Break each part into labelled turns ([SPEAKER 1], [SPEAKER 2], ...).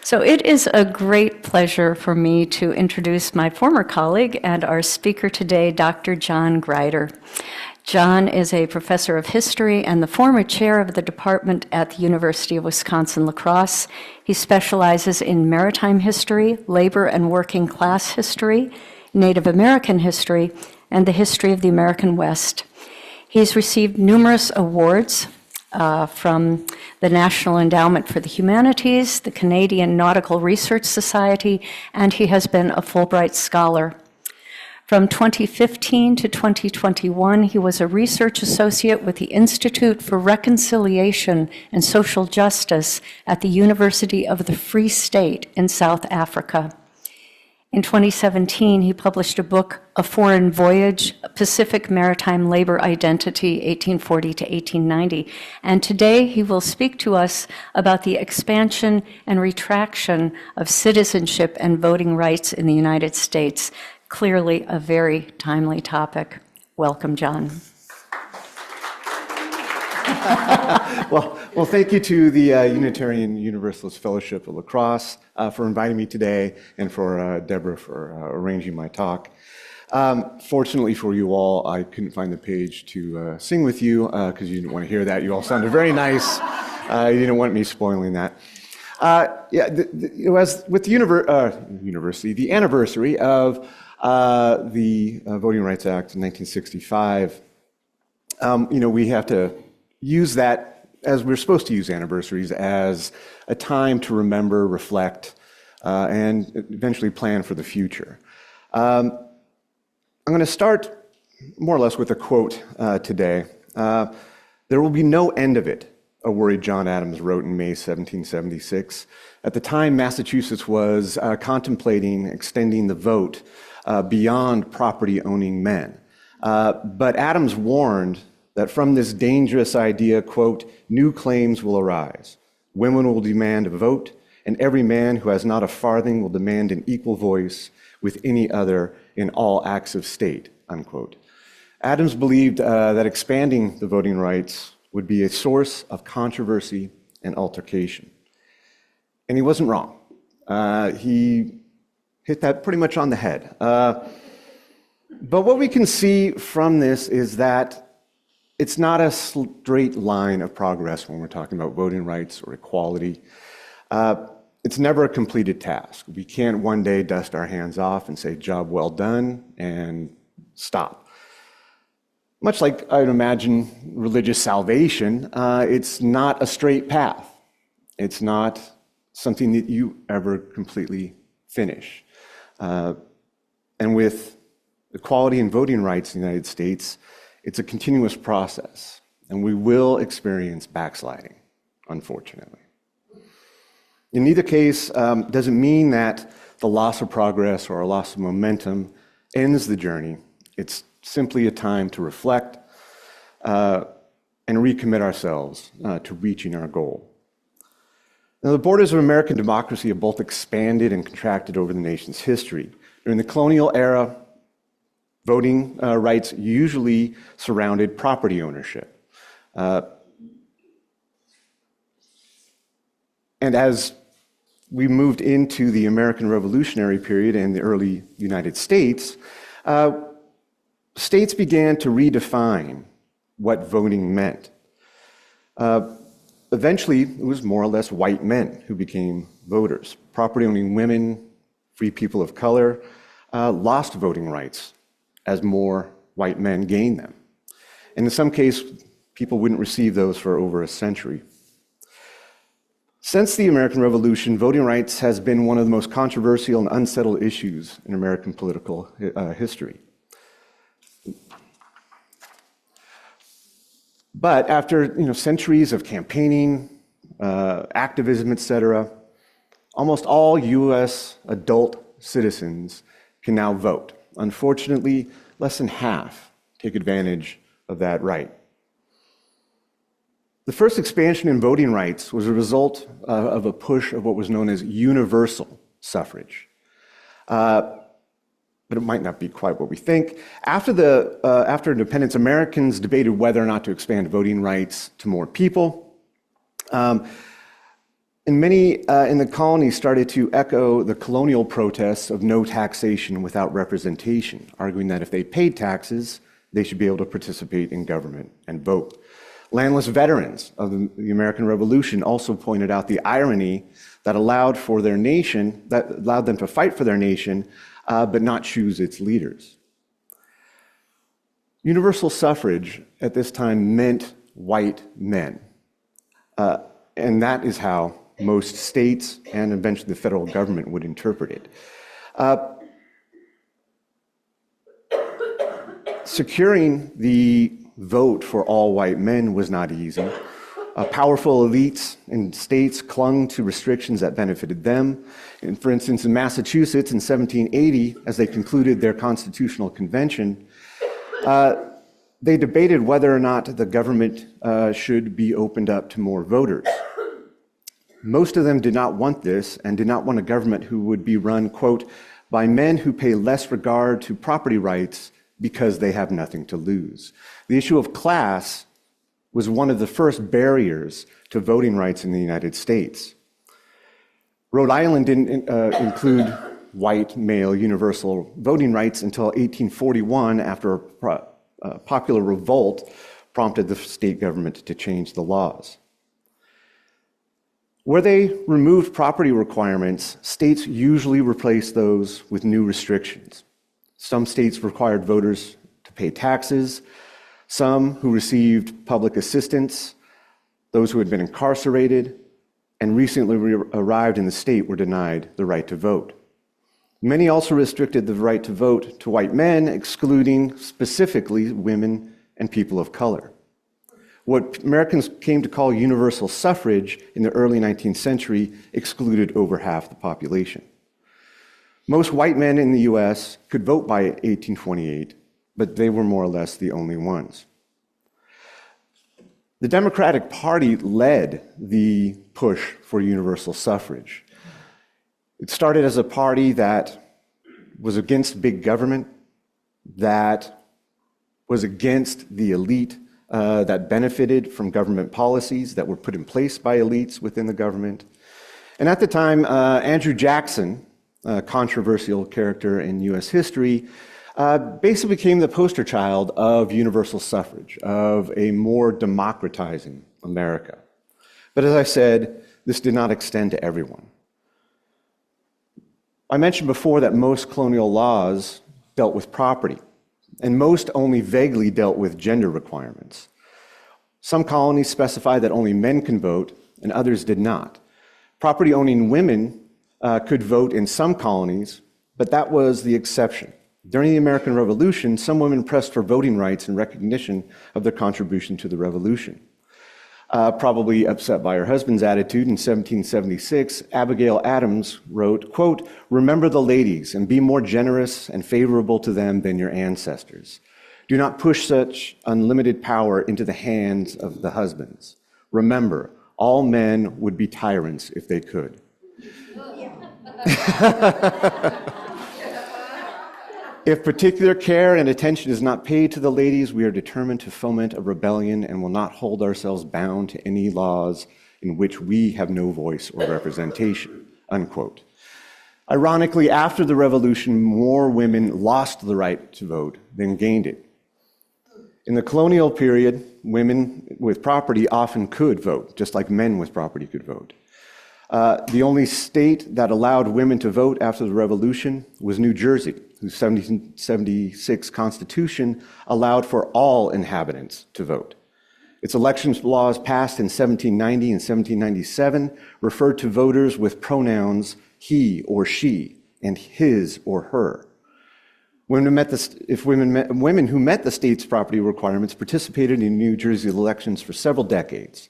[SPEAKER 1] So it is a great pleasure for me to introduce my former colleague and our speaker today, Dr. John Grider. John is a professor of history and the former chair of the department at the University of Wisconsin-La Crosse. He specializes in maritime history, labor and working class history, Native American history, and the history of the American West. He's received numerous awards from the National Endowment for the Humanities, the Canadian Nautical Research Society, and he has been a Fullbright Scholar. From 2015 to 2021, he was a research associate with the Institute for Reconciliation and Social Justice at the University of the Free State in South Africa. In 2017, he published a book, A Foreign Voyage, Pacific Maritime Labor Identity, 1840 to 1890. And today he will speak to us about the expansion and retraction of citizenship and voting rights in the United States. Clearly a very timely topic. Welcome, John.
[SPEAKER 2] Well, thank you to the Unitarian Universalist Fellowship of La Crosse for inviting me today, and for Deborah for arranging my talk. Fortunately for you all, I couldn't find the page to sing with you because you didn't want to hear that. You all sounded very nice. You didn't want me spoiling that. As with the university, the anniversary of the Voting Rights Act in 1965, we have to use that, as we're supposed to use anniversaries, as a time to remember, reflect, and eventually plan for the future. I'm going to start more or less with a quote today. "There will be no end of it," a worried John Adams wrote in May 1776. At the time, Massachusetts was contemplating extending the vote beyond property-owning men. But Adams warned that from this dangerous idea, quote, "new claims will arise. Women will demand a vote, and every man who has not a farthing will demand an equal voice with any other in all acts of state," unquote. Adams believed that expanding the voting rights would be a source of controversy and altercation. And he wasn't wrong. He hit that pretty much on the head. But what we can see from this is that it's not a straight line of progress when we're talking about voting rights or equality. It's never a completed task. We can't one day dust our hands off and say, "job well done," and stop. Much like I would imagine religious salvation, it's not a straight path. It's not something that you ever completely finish. And with equality and voting rights in the United States, it's a continuous process, and we will experience backsliding, unfortunately. In either case, doesn't mean that the loss of progress or a loss of momentum ends the journey. It's simply a time to reflect and recommit ourselves to reaching our goal. Now, the borders of American democracy have both expanded and contracted over the nation's history. During the colonial era, voting rights usually surrounded property ownership. And as we moved into the American Revolutionary period and the early United States, states began to redefine what voting meant. Eventually, it was more or less white men who became voters. Property-owning women, free people of color, lost voting rights as more white men gained them. And in some cases, people wouldn't receive those for over a century. Since the American Revolution, voting rights has been one of the most controversial and unsettled issues in American political history. But after centuries of campaigning, activism, etc., almost all U.S. adult citizens can now vote. Unfortunately, less than half take advantage of that right. The first expansion in voting rights was a result of a push of what was known as universal suffrage. But it might not be quite what we think. After independence, Americans debated whether or not to expand voting rights to more people. And many in the colonies started to echo the colonial protests of no taxation without representation, arguing that if they paid taxes, they should be able to participate in government and vote. Landless veterans of the American Revolution also pointed out the irony that allowed them to fight for their nation, but not choose its leaders. Universal suffrage at this time meant white men, and that is how most states and eventually the federal government would interpret it. Securing the vote for all white men was not easy. Powerful elites in states clung to restrictions that benefited them. And for instance, in Massachusetts in 1780, as they concluded their constitutional convention, they debated whether or not the government should be opened up to more voters. Most of them did not want this and did not want a government who would be run, quote, by men who pay less regard to property rights because they have nothing to lose. The issue of class was one of the first barriers to voting rights in the United States. Rhode Island didn't include white male universal voting rights until 1841 after a popular revolt prompted the state government to change the laws. Where they removed property requirements, states usually replaced those with new restrictions. Some states required voters to pay taxes, some who received public assistance, those who had been incarcerated, and recently arrived in the state were denied the right to vote. Many also restricted the right to vote to white men, excluding specifically women and people of color. What Americans came to call universal suffrage in the early 19th century excluded over half the population. Most white men in the US could vote by 1828, but they were more or less the only ones. The Democratic Party led the push for universal suffrage. It started as a party that was against big government, that was against the elite, that benefited from government policies that were put in place by elites within the government. And at the time, Andrew Jackson, a controversial character in US history, basically became the poster child of universal suffrage, of a more democratizing America. But as I said, this did not extend to everyone. I mentioned before that most colonial laws dealt with property, and most only vaguely dealt with gender requirements. Some colonies specified that only men can vote, and others did not. Property-owning women could vote in some colonies, but that was the exception. During the American Revolution, some women pressed for voting rights in recognition of their contribution to the revolution. Probably upset by her husband's attitude, in 1776, Abigail Adams wrote, quote, "Remember the ladies and be more generous and favorable to them than your ancestors. Do not push such unlimited power into the hands of the husbands. Remember, all men would be tyrants if they could." If particular care and attention is not paid to the ladies, we are determined to foment a rebellion and will not hold ourselves bound to any laws in which we have no voice or representation, unquote. Ironically, after the revolution, more women lost the right to vote than gained it. In the colonial period, women with property often could vote, just like men with property could vote. The only state that allowed women to vote after the revolution was New Jersey, whose 1776 Constitution allowed for all inhabitants to vote. Its elections laws passed in 1790 and 1797 referred to voters with pronouns he or she and his or her. Women who met the state's property requirements participated in New Jersey elections for several decades.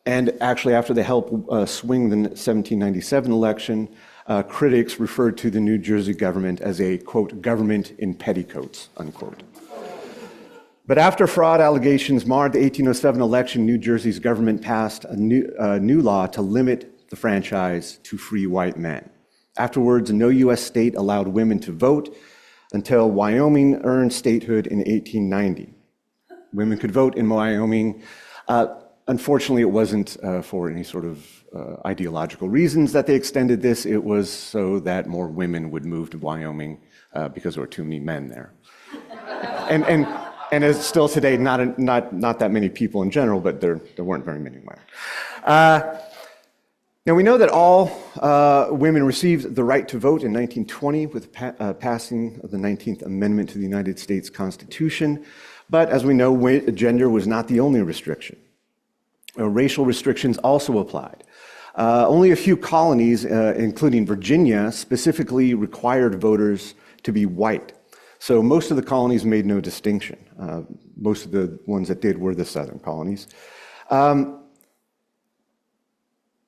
[SPEAKER 2] And actually, after they helped swing the 1797 election, critics referred to the New Jersey government as a, quote, government in petticoats, unquote. But after fraud allegations marred the 1807 election, New Jersey's government passed a new law to limit the franchise to free white men. Afterwards, no U.S. state allowed women to vote until Wyoming earned statehood in 1890. Women could vote in Wyoming Unfortunately, it wasn't for any sort of ideological reasons that they extended this. It was so that more women would move to Wyoming because there were too many men there. And as still today, not that many people in general, but there weren't very many women. Now, we know that all women received the right to vote in 1920 with passing of the 19th Amendment to the United States Constitution. But as we know, gender was not the only restriction. Racial restrictions also applied. Only a few colonies, including Virginia, specifically required voters to be white. So most of the colonies made no distinction. Most of the ones that did were the southern colonies. When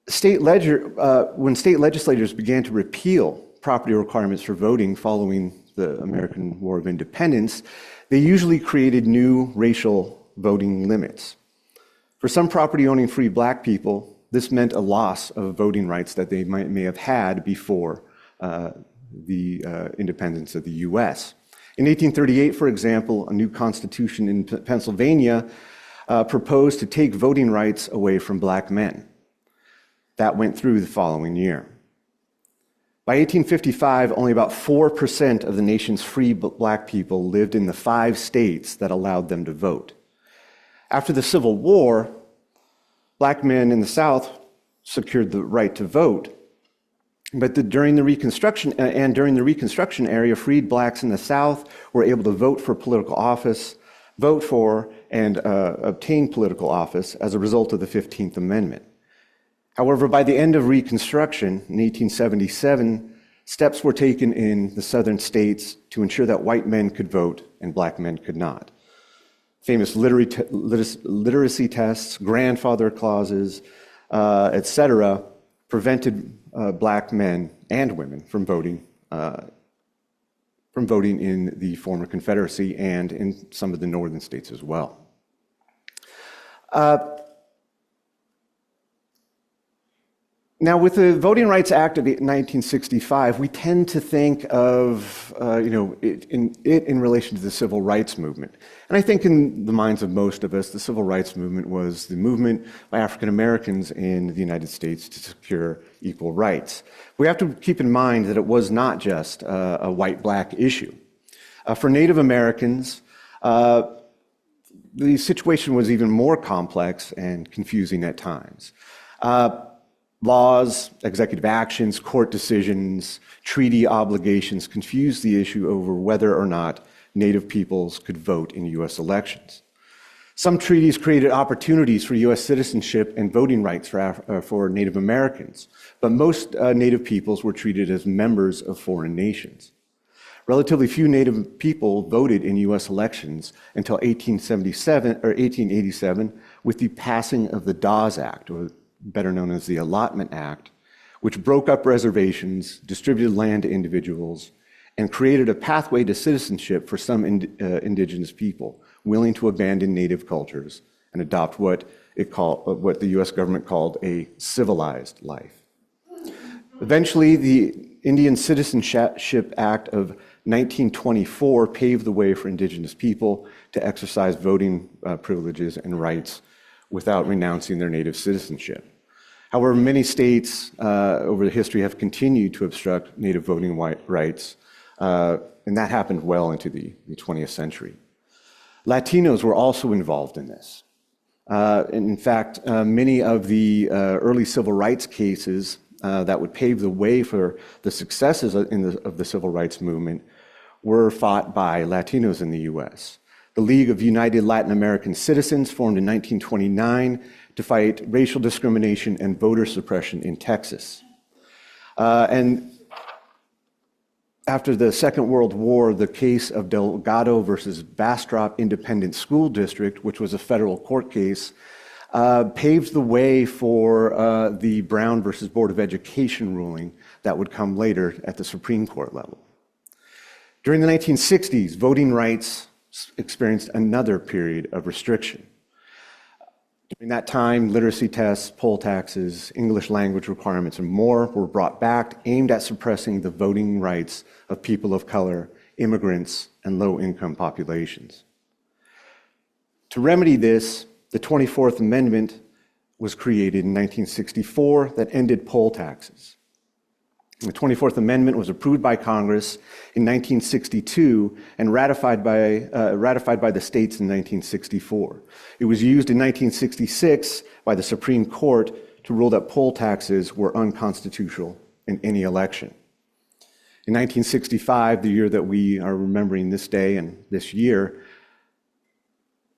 [SPEAKER 2] state legislators began to repeal property requirements for voting following the American War of Independence, they usually created new racial voting limits. For some property-owning free black people, this meant a loss of voting rights that they may have had before the independence of the U.S. In 1838, for example, a new constitution in Pennsylvania proposed to take voting rights away from black men. That went through the following year. By 1855, only about 4% of the nation's free black people lived in the 5 states that allowed them to vote. After the Civil War, black men in the South secured the right to vote, but during the Reconstruction era, freed blacks in the South were able to vote for political office, vote for and obtain political office as a result of the 15th Amendment. However, by the end of Reconstruction in 1877, steps were taken in the southern states to ensure that white men could vote and black men could not. Famous literacy tests, grandfather clauses, etc., prevented black men and women from voting in the former Confederacy and in some of the northern states as well. Now, with the Voting Rights Act of 1965, we tend to think of it in relation to the civil rights movement. And I think in the minds of most of us, the civil rights movement was the movement by African Americans in the United States to secure equal rights. We have to keep in mind that it was not just a white-black issue. For Native Americans, the situation was even more complex and confusing at times. Laws, executive actions, court decisions, treaty obligations confused the issue over whether or not Native peoples could vote in U.S. elections. Some treaties created opportunities for U.S. citizenship and voting rights for Native Americans, but most Native peoples were treated as members of foreign nations. Relatively few Native people voted in U.S. elections until 1887 with the passing of the Dawes Act, or better known as the Allotment Act, which broke up reservations, distributed land to individuals, and created a pathway to citizenship for some indigenous people willing to abandon native cultures and adopt what the U.S. government called a civilized life. Eventually, the Indian Citizenship Act of 1924 paved the way for indigenous people to exercise voting privileges and rights without renouncing their native citizenship. However, many states over the history have continued to obstruct native voting rights, and that happened well into the 20th century. Latinos were also involved in this. In fact, many of the early civil rights cases that would pave the way for the successes of the civil rights movement were fought by Latinos in the U.S. The League of United Latin American Citizens, formed in 1929 to fight racial discrimination and voter suppression in Texas. And after the Second World War, the case of Delgado versus Bastrop Independent School District, which was a federal court case, paved the way for the Brown versus Board of Education ruling that would come later at the Supreme Court level. During the 1960s, voting rights experienced another period of restriction. During that time, literacy tests, poll taxes, English language requirements, and more were brought back, aimed at suppressing the voting rights of people of color, immigrants, and low-income populations. To remedy this, the 24th Amendment was created in 1964 that ended poll taxes. The 24th Amendment was approved by Congress in 1962 and ratified by the states in 1964. It was used in 1966 by the Supreme Court to rule that poll taxes were unconstitutional in any election. In 1965, the year that we are remembering this day and this year,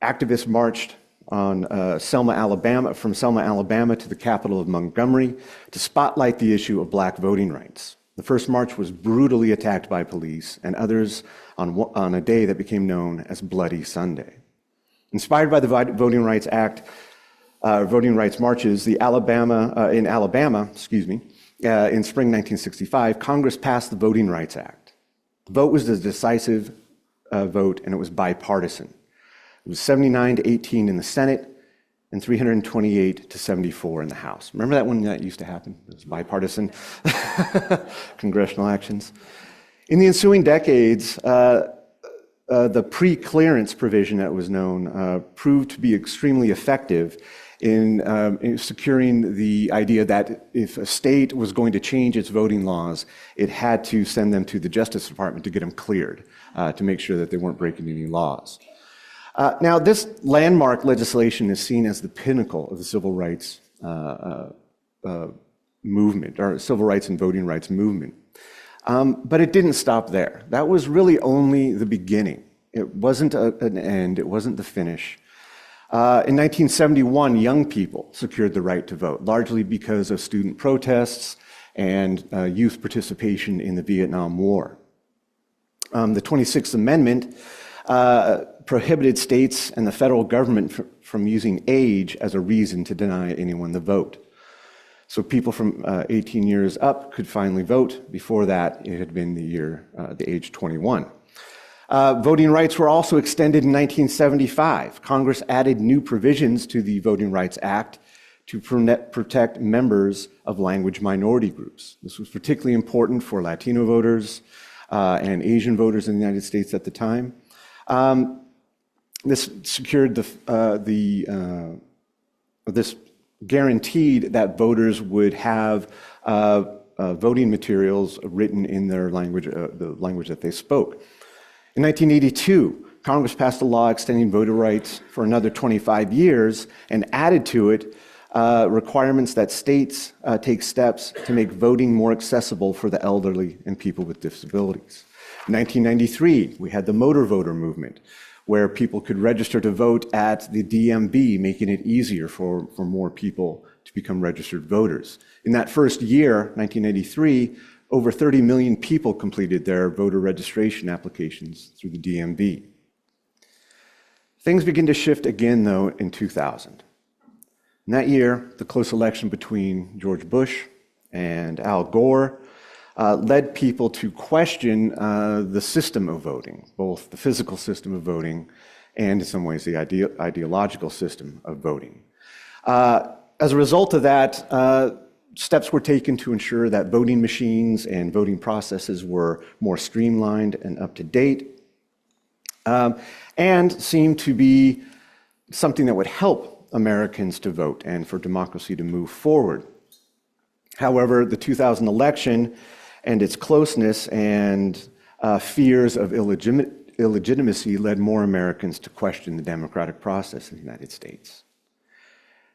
[SPEAKER 2] activists marched on from Selma, Alabama to the capital of Montgomery to spotlight the issue of black voting rights. The first march was brutally attacked by police and others on a day that became known as Bloody Sunday. Inspired by the Voting Rights Act, voting rights marches, in Alabama, in spring 1965, Congress passed the Voting Rights Act. The vote was a decisive vote, and it was bipartisan. It was 79 to 18 in the Senate and 328 to 74 in the House. Remember that when that used to happen? It was bipartisan congressional actions. In the ensuing decades, the pre-clearance provision that was known proved to be extremely effective in securing the idea that if a state was going to change its voting laws, it had to send them to the Justice Department to get them cleared to make sure that they weren't breaking any laws. Now, this landmark legislation is seen as the pinnacle of the civil rights movement, or civil rights and voting rights movement. But it didn't stop there. That was really only the beginning. It wasn't an end, it wasn't the finish. In 1971, young people secured the right to vote, largely because of student protests and youth participation in the Vietnam War. The 26th Amendment prohibited states and the federal government from using age as a reason to deny anyone the vote. So people from 18 years up could finally vote. Before that, it had been the age 21. Voting rights were also extended in 1975. Congress added new provisions to the Voting Rights Act to protect members of language minority groups. This was particularly important for Latino voters and Asian voters in the United States at the time. This secured this guaranteed that voters would have voting materials written in their language, the language that they spoke. In 1982, Congress passed a law extending voter rights for another 25 years and added to it requirements that states take steps to make voting more accessible for the elderly and people with disabilities. In 1993, we had the motor voter movement, where people could register to vote at the DMV, making it easier for more people to become registered voters. In that first year, 1983, over 30 million people completed their voter registration applications through the DMV. Things begin to shift again, though, in 2000. In that year, the close election between George Bush and Al Gore led people to question the system of voting, both the physical system of voting and, in some ways, the ideological system of voting. As a result of that, steps were taken to ensure that voting machines and voting processes were more streamlined and up to date, and seemed to be something that would help Americans to vote and for democracy to move forward. However, the 2000 election and its closeness and fears of illegitimacy led more Americans to question the democratic process in the United States.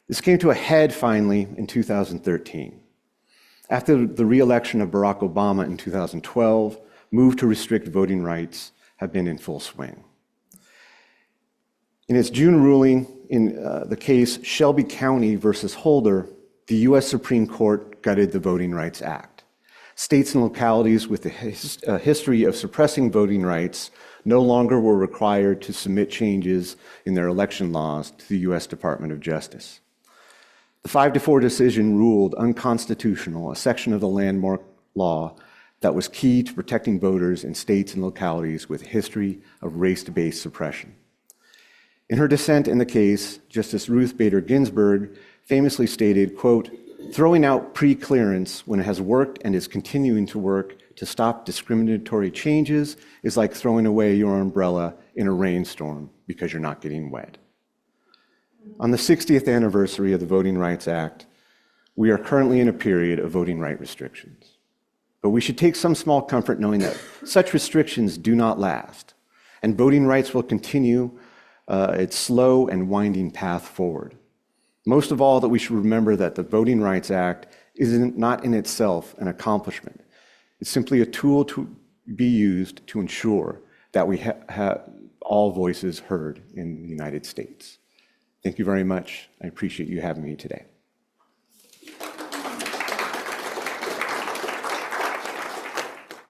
[SPEAKER 2] This came to a head finally in 2013. After the re-election of Barack Obama in 2012, moves to restrict voting rights have been in full swing. In its June ruling in the case Shelby County versus Holder, the U.S. Supreme Court gutted the Voting Rights Act. States and localities with a history of suppressing voting rights no longer were required to submit changes in their election laws to the U.S. Department of Justice. The 5-4 decision ruled unconstitutional a section of the landmark law that was key to protecting voters in states and localities with a history of race-based suppression. In her dissent in the case, Justice Ruth Bader Ginsburg famously stated, quote, "Throwing out pre-clearance when it has worked and is continuing to work to stop discriminatory changes is like throwing away your umbrella in a rainstorm because you're not getting wet." On the 60th anniversary of the Voting Rights Act, we are currently in a period of voting right restrictions. But we should take some small comfort knowing that such restrictions do not last, and voting rights will continue its slow and winding path forward. Most of all, that we should remember that the Voting Rights Act is not in itself an accomplishment. It's simply a tool to be used to ensure that we have all voices heard in the United States. Thank you very much. I appreciate you having me today.